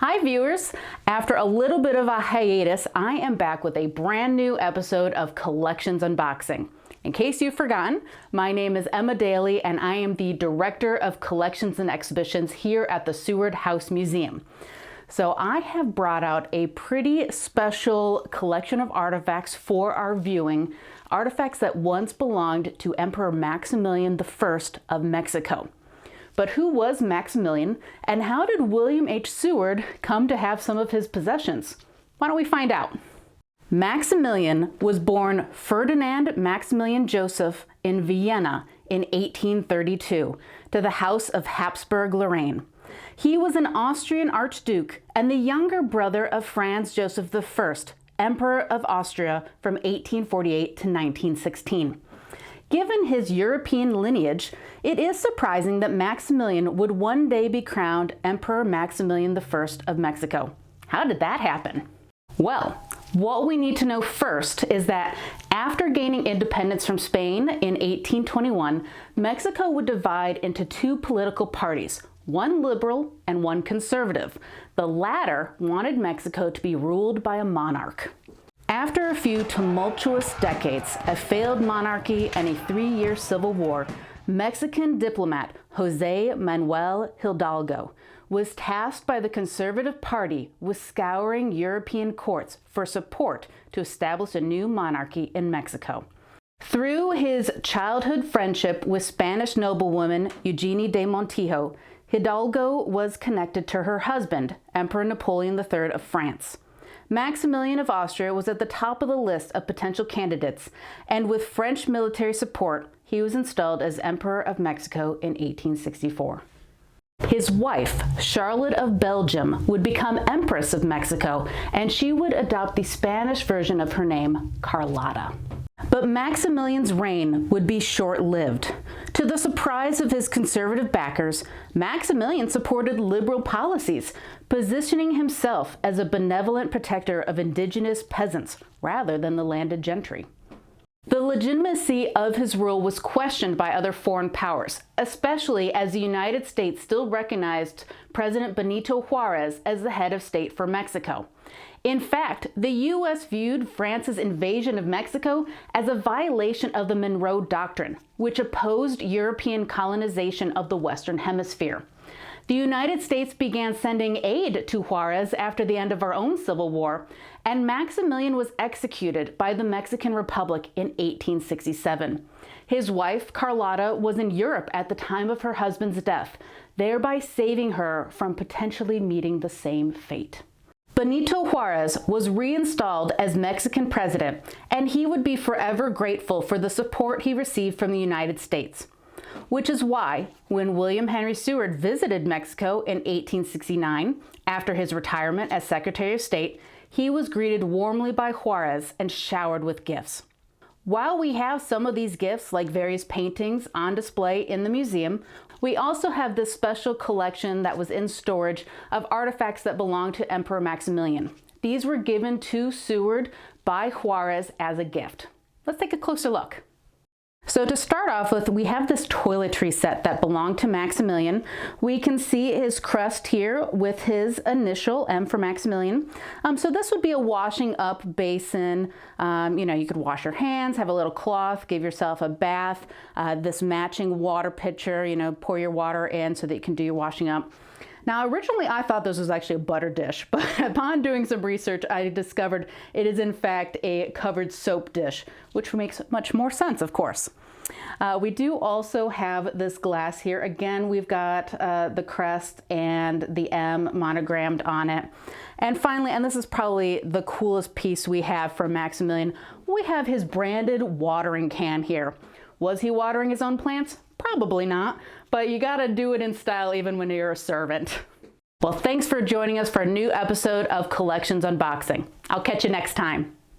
Hi viewers! After a little bit of a hiatus, I am back with a brand new episode of Collections Unboxing. In case you've forgotten, my name is Emma Daly and I am the Director of Collections and Exhibitions here at the Seward House Museum. So I have brought out a pretty special collection of artifacts for our viewing, artifacts that once belonged to Emperor Maximilian I of Mexico. But who was Maximilian, and how did William H. Seward come to have some of his possessions? Why don't we find out? Maximilian was born Ferdinand Maximilian Joseph in Vienna in 1832 to the House of Habsburg-Lorraine. He was an Austrian Archduke and the younger brother of Franz Joseph I, Emperor of Austria from 1848 to 1916. Given his European lineage, it is surprising that Maximilian would one day be crowned Emperor Maximilian I of Mexico. How did that happen? Well, what we need to know first is that after gaining independence from Spain in 1821, Mexico would divide into two political parties, one liberal and one conservative. The latter wanted Mexico to be ruled by a monarch. After a few tumultuous decades, a failed monarchy, and a 3-year civil war, Mexican diplomat José Manuel Hidalgo was tasked by the Conservative Party with scouring European courts for support to establish a new monarchy in Mexico. Through his childhood friendship with Spanish noblewoman Eugenie de Montijo, Hidalgo was connected to her husband, Emperor Napoleon III of France. Maximilian of Austria was at the top of the list of potential candidates, and with French military support, he was installed as Emperor of Mexico in 1864. His wife, Charlotte of Belgium, would become Empress of Mexico, and she would adopt the Spanish version of her name, Carlotta. But Maximilian's reign would be short-lived. To the surprise of his conservative backers, Maximilian supported liberal policies, positioning himself as a benevolent protector of indigenous peasants rather than the landed gentry. The legitimacy of his rule was questioned by other foreign powers, especially as the United States still recognized President Benito Juarez as the head of state for Mexico. In fact, the U.S. viewed France's invasion of Mexico as a violation of the Monroe Doctrine, which opposed European colonization of the Western Hemisphere. The United States began sending aid to Juarez after the end of our own Civil War, and Maximilian was executed by the Mexican Republic in 1867. His wife, Carlotta, was in Europe at the time of her husband's death, thereby saving her from potentially meeting the same fate. Benito Juarez was reinstalled as Mexican president, and he would be forever grateful for the support he received from the United States. Which is why, when William Henry Seward visited Mexico in 1869, after his retirement as Secretary of State, he was greeted warmly by Juarez and showered with gifts. While we have some of these gifts, like various paintings, on display in the museum, we also have this special collection that was in storage of artifacts that belong to Emperor Maximilian. These were given to Seward by Juarez as a gift. Let's take a closer look. So to start off with, we have this toiletry set that belonged to Maximilian. We can see his crest here with his initial M for Maximilian. So this would be a washing up basin. You could wash your hands, have a little cloth, give yourself a bath, this matching water pitcher, pour your water in so that you can do your washing up. Now, originally I thought this was actually a butter dish, but upon doing some research, I discovered it is in fact a covered soap dish, which makes much more sense, of course. We do also have this glass here. Again, we've got the crest and the M monogrammed on it. And finally, and this is probably the coolest piece we have from Maximilian, we have his branded watering can here. Was he watering his own plants? Probably not, but you gotta do it in style even when you're a servant. Well, thanks for joining us for a new episode of Collections Unboxing. I'll catch you next time.